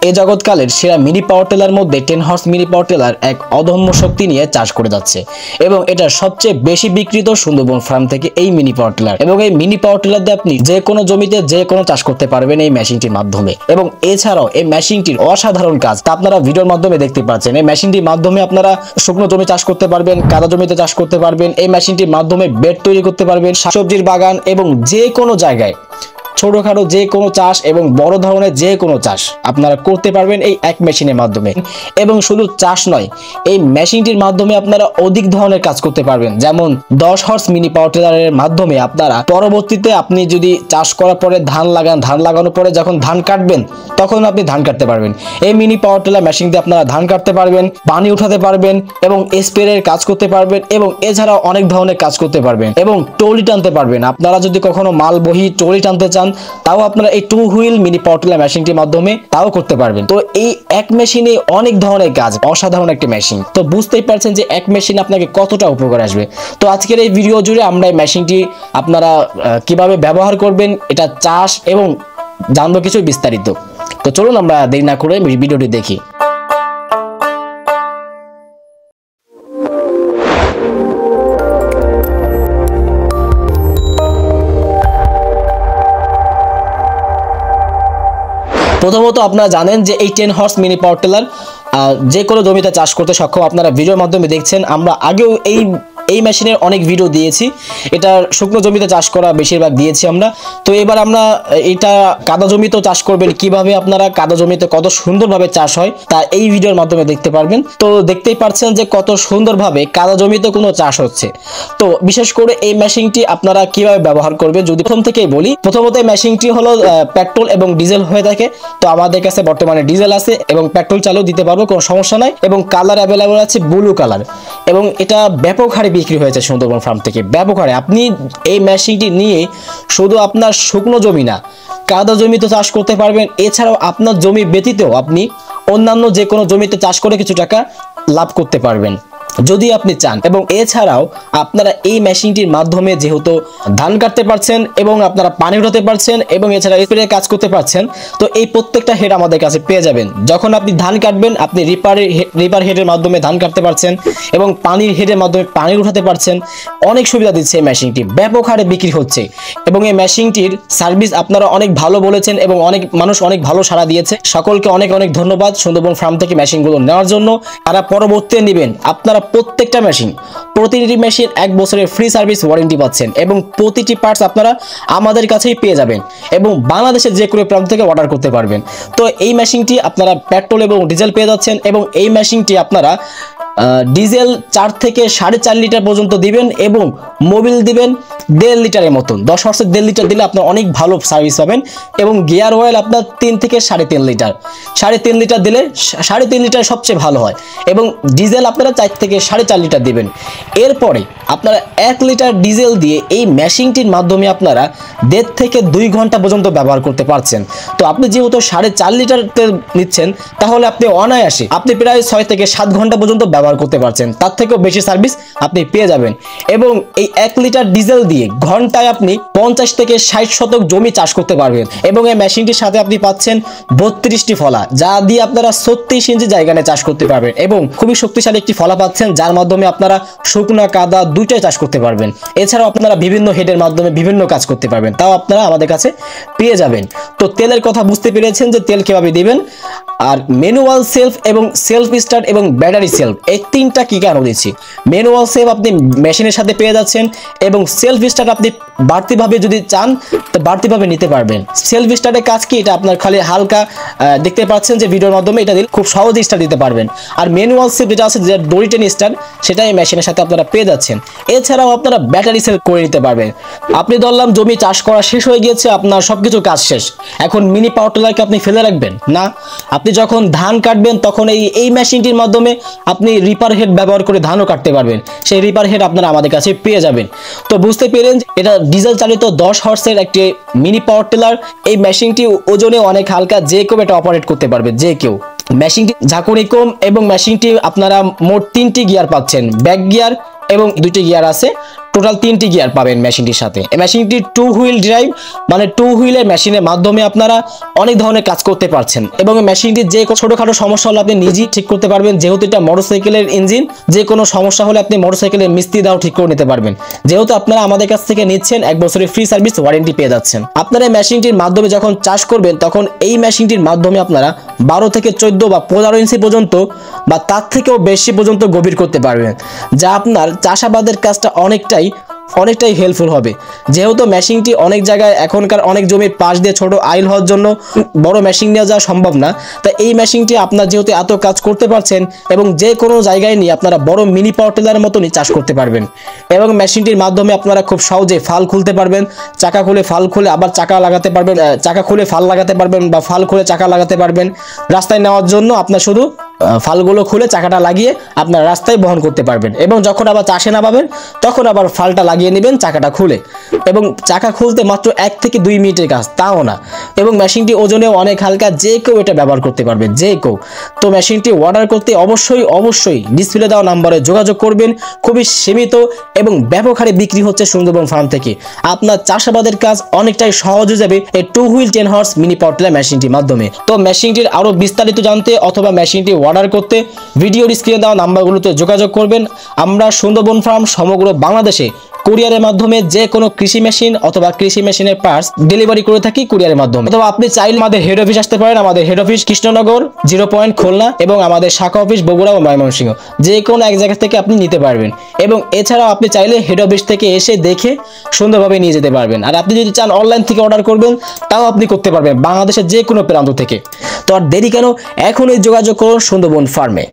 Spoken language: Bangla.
এই জগৎকালের সেরা মিনি পাওয়ার টিলার মধ্যে 10 হর্স মিনি পাওয়ার টিলার এক অদম্য শক্তি নিয়ে চাষ করে যাচ্ছে এবং এটা সবচেয়ে বেশি বিক্রিত সুন্দরবন ফার্ম থেকে এই মিনি পাওয়ার টিলার। এবং এই মিনি পাওয়ার টিলার দিয়ে আপনি যে কোনো জমিতে যে কোনো চাষ করতে পারবেন এই মেশিনটির মাধ্যমে। এবং এছাড়াও এই মেশিনটির অসাধারণ কাজ তা আপনারা ভিডিওর মাধ্যমে দেখতে পাচ্ছেন। এই মেশিনটির মাধ্যমে আপনারা শুকনো জমি চাষ করতে পারবেন, কাদা জমিতে চাষ করতে পারবেন। এই মেশিনটির মাধ্যমে বেড তৈরি করতে পারবেন, শাকসবজির বাগান এবং যে কোনো জায়গায় ছোটখাটো যে কোনো চাষ এবং বড় ধরনের যে কোনো চাষ আপনারা করতে পারবেন এই এক মেশিনের মাধ্যমে। এবং শুধু চাষ নয়, এই মেশিনটির মাধ্যমে আপনারা অধিক ধরনের কাজ করতে পারবেন। যেমন 10 হর্স মিনি পাওয়ার টিলারের মাধ্যমে আপনারা পরবর্তীতে আপনি যদি চাষ করার পরে ধান লাগান, ধান লাগানোর পরে যখন ধান কাটবেন তখন আপনি ধান কাটতে পারবেন। এই মিনি পাওয়ার টিলার মেশিন দিয়ে আপনারা ধান কাটতে পারবেন, পানি উঠাতে পারবেন এবং স্প্রের কাজ করতে পারবেন এবং এছাড়াও অনেক ধরনের কাজ করতে পারবেন এবং ট্রলি টানতে পারবেন। আপনারা যদি কখনো মালবহি ট্রলি টানতে চান তাও আপনারা এই 2 হুইল মিনি পাওয়ার টিলার মেশিনটির মাধ্যমে তাও করতে পারবেন। তো এই এক মেশিনে অনেক ধরনের কাজ, অসাধারণ একটি মেশিন। তো বুঝতেই পারছেন যে এক মেশিন আপনাকে কতটা উপকার আসবে। তো আজকের এই ভিডিও জুড়ে আমরা এই মেশিনটি আপনারা কিভাবে ব্যবহার করবেন এটা চাষ এবং জানবো কিছু বিস্তারিত। তো চলুন আমরা দেরি না করে ভিডিওটি দেখি। প্রথমত আপনারা জানেন যে এই 10 হর্স মিনি পাওয়ার টিলার যে কোনো জমিতে চাষ করতে সক্ষম। আপনারা ভিডিওর মাধ্যমে দেখছেন, আমরা আগেও এই মেশিনের অনেক ভিডিও দিয়েছি। এটা শুকনো জমিতে চাষ করা বেশিরভাগ দিয়েছি আমরা। তো এবার আমরা এটা কাদা জমিতেও চাষ করবেন, কিভাবে আপনারা কাদা জমিতে কত সুন্দরভাবে চাষ হয় তা এই ভিডিওর মাধ্যমে দেখতে পারবেন। তো দেখতেই পাচ্ছেন যে কত সুন্দরভাবে কাদা জমিতে কোনো চাষ হচ্ছে। তো বিশেষ করে এই মেশিনটি আপনারা কিভাবে ব্যবহার করবেন যদি প্রথম থেকেই বলি। প্রথমত এই মেশিনটি হলো পেট্রোল এবং ডিজেল হয়ে থাকে। তো আমাদের কাছে বর্তমানে ডিজেল আছে এবং পেট্রোল চালও দিতে পারবো, কোনো সমস্যা নাই। এবং কালার অ্যাভেলেবল আছে ব্লু কালার এবং এটা ব্যাপক হারে বিক্রি হয়েছে সুন্দরবন ফার্ম থেকে, ব্যাপক হারে। আপনি এই মেশিনটি নিয়ে শুধু আপনার শুকনো জমি না, কাদা জমিতে চাষ করতে পারবেন। এছাড়াও আপনার জমি ব্যতীতও আপনি অন্যান্য যে কোনো জমিতে চাষ করে কিছু টাকা লাভ করতে পারবেন যদি আপনি চান। এবং এছাড়াও আপনারা এই মেশিনটির মাধ্যমে যেহেতু ধান কাটতে পারছেন এবং আপনারা পানি উঠাতে পারছেন এবং এছাড়া স্প্রে কাজ করতে পারছেন, তো এই প্রত্যেকটা হেড আমাদের কাছে পেয়ে যাবেন। যখন আপনি ধান কাটবেন আপনি রিপার হেডের মাধ্যমে ধান কাটতে পারছেন এবং পানির হেডের মাধ্যমে পানি উঠাতে পারছেন। অনেক সুবিধা দিচ্ছে এই মেশিনটি, ব্যাপক হারে বিক্রি হচ্ছে। এবং এই মেশিনটির সার্ভিস আপনারা অনেক ভালো বলেছেন এবং অনেক মানুষ অনেক ভালো সাড়া দিয়েছে। সকলকে অনেক অনেক ধন্যবাদ সুন্দরবন ফার্ম থেকে মেশিনগুলো নেওয়ার জন্য। তারা পরবর্তীতে নেবেন, আপনারা প্রত্যেকটা মেশিন, প্রতিটি মেশিন 1 বছরের ফ্রি সার্ভিস ওয়ারেন্টি পাচ্ছেন এবং প্রতিটি পার্টস আপনারা আমাদের কাছেই পেয়ে যাবেন এবং বাংলাদেশের যে কোনো প্রান্ত থেকে অর্ডার করতে পারবেন। তো এই মেশিনটি আপনারা পেট্রোল এবং ডিজেল পেয়ে যাচ্ছেন এবং এই মেশিনটি আপনারা ডিজেল 4 থেকে 4.5 লিটার পর্যন্ত দিবেন এবং মোবিল দিবেন 1.5 লিটারের মতন। 10 হর্সের 1.5 লিটার দিলে আপনার অনেক ভালো সার্ভিস পাবেন। এবং গিয়ার অয়েল আপনার 3 থেকে 3.5 লিটার, 3.5 লিটার দিলে 3.5 লিটার সবচেয়ে ভালো হয়। এবং ডিজেল আপনারা 4 থেকে 4.5 লিটার দিবেন। এরপরে আপনারা 1 লিটার ডিজেল দিয়ে এই মেশিনটির মাধ্যমে আপনারা 1.5 থেকে 2 ঘন্টা পর্যন্ত ব্যবহার করতে পারছেন। তো আপনি যেহেতু 4.5 লিটার তেল নিচ্ছেন তাহলে আপনি অনায়াসে আপনি প্রায় 6 থেকে 7 ঘন্টা পর্যন্ত ব্যবহার করতে পারছেন, তার থেকেও বেশি সার্ভিস আপনি পেয়ে যাবেন। এবং এই 1 লিটার ডিজেল দিয়ে ঘন্টায় আপনি 50 থেকে 60 শতক জমি চাষ করতে পারবেন। এবং এই মেশিনটির সাথে আপনি পাচ্ছেন 32টি ফলা, যা দিয়ে আপনারা 36 ইঞ্চি জায়গা নিয়ে চাষ করতে পারবেন এবং খুবই শক্তিশালী একটি ফলা পাচ্ছেন, যার মাধ্যমে আপনারা শুকনো কাদা দুইটাই চাষ করতে পারবেন। এছাড়াও আপনারা বিভিন্ন হেডের মাধ্যমে বিভিন্ন কাজ করতে পারবেন, তাও আপনারা আমাদের কাছে পেয়ে যাবেন। তো তেলের কথা বুঝতে পেরেছেন যে তেল কিভাবে দিবেন। আর ম্যানুয়াল সেলফ এবং সেলফ স্টার্ট এবং ব্যাটারি সেলফ, এই তিনটা কি কেন দিচ্ছি। ম্যানুয়াল সেলফ আপনি মেশিনের সাথে পেয়ে যাচ্ছেন এবং সেলফ স্টার্ট আপনি বাড়তিভাবে যদি চান তো বাড়তিভাবে নিতে পারবেন। সেলফ স্টার্টের কাজ কি, এটা আপনার খালি হালকা দেখতে পাচ্ছেন যে ভিডিওর মাধ্যমে, এটা দিলে খুব সহজে স্টার্ট দিতে পারবেন। আর ম্যানুয়াল সেলফ যেটা আছে যে দড়ি টেনে স্টার্ট, সেটা এই মেশিনের সাথে আপনারা পেয়ে যাচ্ছেন। এছাড়াও আপনারা ব্যাটারি সেল করে নিতে পারবেন। আপনি ধরলাম জমি চাষ করা শেষ হয়ে গিয়েছে, আপনার সবকিছু কাজ শেষ, এখন মিনি পাওয়ার টিলারকে আপনি ফেলে রাখবেন না। আপনি যখন ধান কাটবেন তখন এই মেশিনটির মাধ্যমে আপনি রিপার হেড ব্যবহার করে ধানও কাটতে পারবেন। সেই রিপার হেড আপনারা আমাদের কাছে পেয়ে যাবেন। তো বুঝতে পেরেন এটা ডিজেল চালিত 10 হর্সের একটি মিনি পাওয়ার টিলার। এই মেশিনটি ওজনে অনেক হালকা, যে কেউ এটা অপারেট করতে পারবে, যে কেউ। মেশিনটি ঝাঁকুনি কম এবং মেশিনটি আপনারা মোট 3টি গিয়ার পাচ্ছেন, ব্যাক গিয়ার এবং 2টি গিয়ার আছে। টোটাল 3টি গিয়ার পাবেন মেশিনটির সাথে। এই মেশিনটি 2 হুইল ড্রাইভ, মানে 2 হুইলের মেশিনের মাধ্যমে আপনারা অনেক ধরনের কাজ করতে পারছেন এবং এই মেশিনটির যে ছোটখাটো সমস্যা হলে আপনি নিজেই ঠিক করতে পারবেন। যেহেতু এটা মোটরসাইকেলের ইঞ্জিন, যে কোনো সমস্যা হলে আপনি মোটরসাইকেলের মিস্ত্রি দাও ঠিক করে নিতে পারবেন। যেহেতু আপনারা আমাদের কাছ থেকে নিচ্ছেন 1 বছরের ফ্রি সার্ভিস ওয়ারেন্টি পেয়ে যাচ্ছেন। আপনারা এই মেশিনটির মাধ্যমে যখন চাষ করবেন তখন এই মেশিনটির মাধ্যমে আপনারা 12 থেকে 14 বা 15 ইঞ্চি পর্যন্ত বা তার থেকেও বেশি পর্যন্ত গভীর করতে পারবেন, যা আপনার চাষাবাদের কাজটা অনেকটাই হেল্পফুল হবে। যেহেতু মেশিনটি অনেক জায়গায় এখনকার অনেক জমির পাশ দিয়ে ছোট আইল হওয়ার জন্য বড় মেশিন নিয়ে যাওয়া সম্ভব না, তাই এই মেশিনটি আপনার যেহেতু এত কাজ করতে পারছেন এবং যে কোনো জায়গায় নিয়ে আপনারা বড় মিনি পাওয়ার টিলারের মতনই চাষ করতে পারবেন। এবং মেশিনটির মাধ্যমে আপনারা খুব সহজে ফাল খুলতে পারবেন, চাকা খুলে ফাল খুলে আবার চাকা লাগাতে পারবেন, চাকা খুলে ফাল লাগাতে পারবেন বা ফাল খুলে চাকা লাগাতে পারবেন। রাস্তায় নেওয়ার জন্য আপনার শুধু ফালগুলো খুলে চাকাটা লাগিয়ে আপনার রাস্তায় বহন করতে পারবেন এবং যখন আবার চাষে নামাবেন তখন আবার ফালটা লাগিয়ে নেবেন চাকাটা খুলে। এবং চাকা খুলতে মাত্র 1 থেকে 2 মিনিটের কাজ, তাও না। এবং মেশিনটি ওজনেও অনেক হালকা, যে কেউ এটা ব্যবহার করতে পারবে, যে কেউ। তো মেশিনটি অর্ডার করতে অবশ্যই ডিসপ্লে দেওয়া নাম্বারে যোগাযোগ করবেন। খুবই সীমিত এবং ব্যাপক হারে বিক্রি হচ্ছে সুন্দরবন ফার্ম থেকে। আপনার চাষাবাদের কাজ অনেকটাই সহজ হয়ে যাবে এই 2 wheel 10 horse mini power tiller মেশিনটির মাধ্যমে। তো মেশিনটির আরো বিস্তারিত জানতে অথবা মেশিনটি অর্ডার করতে ভিডিওর স্ক্রিনে দেওয়া নাম্বারগুলোতে যোগাযোগ করবেন। আমরা সুন্দরবন ফার্ম সমগ্র বাংলাদেশে কুরিয়ারের মাধ্যমে যে কোনো কৃষি মেশিন অথবা কৃষি মেশিনের পার্টস ডেলিভারি করে থাকি কুরিয়ারের মাধ্যমে। অথবা আপনি চাইলে আমাদের হেড অফিস আসতে পারেন। আমাদের head office Krishnanagar 0 point Khulna এবং আমাদের শাখা অফিস বগুড়া ও ময়মনসিংহ, যে কোনো এক জায়গা থেকে আপনি নিতে পারবেন। এবং এছাড়াও আপনি চাইলে হেড অফিস থেকে এসে দেখে সুন্দরভাবে নিয়ে যেতে পারবেন। আর আপনি যদি চান অনলাইন থেকে অর্ডার করবেন তাও আপনি করতে পারবেন বাংলাদেশের যে কোনো প্রান্ত থেকে। তো আর দেরি কেন, এখনই যোগাযোগ করুন সুন্দরবন ফার্মে।